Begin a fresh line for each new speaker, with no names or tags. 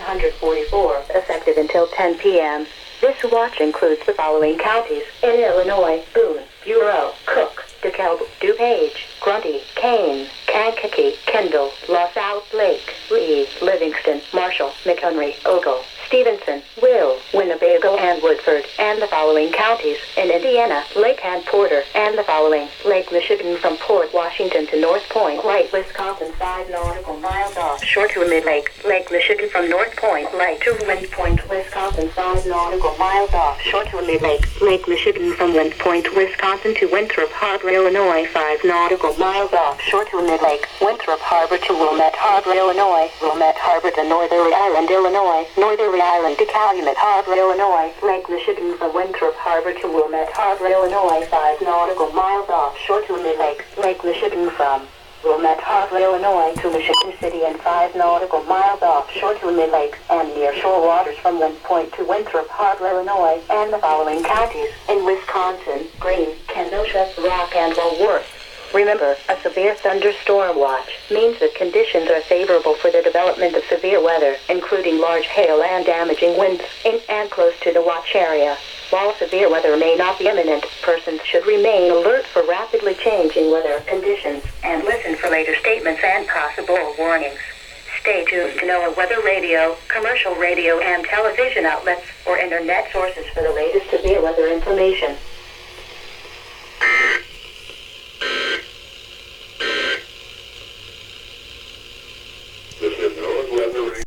144, effective until 10 p.m. This watch includes the following counties in Illinois: Boone, Bureau, Cook, DeKalb, DuPage, Grundy, Kane, Kankakee, Kendall, LaSalle, Lake, Lee, Livingston, Marshall, McHenry, Ogle, Stevenson, Will, Winnebago, and Woodford, and the following counties in Indiana: Lake and Porter, and the following: Lake Michigan from Port Washington to North Point Lake, Wisconsin, 5 nautical miles offshore to Mid-Lake; Lake Michigan from North Point Lake to Wind Point, Wisconsin, 5 nautical miles offshore to Mid-Lake; Lake Michigan from Wind Point, Wisconsin to Winthrop Harbor, Illinois, 5 nautical miles offshore to Mid-Lake; Winthrop Harbor to Wilmette Harbor, Illinois; Wilmette Harbor to Northern Island, Illinois; Northern Island to Calumet Harbor, Illinois; Lake Michigan from Winthrop Harbor to Wilmette Harbor, Illinois, 5 nautical miles offshore to Mid-Lake; Lake Michigan from Wilmette Harbor, Illinois to Michigan City, and 5 nautical miles offshore to Mid-Lake, and near shore waters from Wind Point to Winthrop Harbor, Illinois, and the following counties in Wisconsin: Greene, Kenosha, Rock, and Walworth. Remember, a severe thunderstorm watch means that conditions are favorable for the development of severe weather, including large hail and damaging winds in and close to the watch area. While severe weather may not be imminent, persons should remain alert for rapidly changing weather conditions and listen for later statements and possible warnings. Stay tuned to NOAA weather radio, commercial radio, and television outlets or internet sources for the latest severe weather information.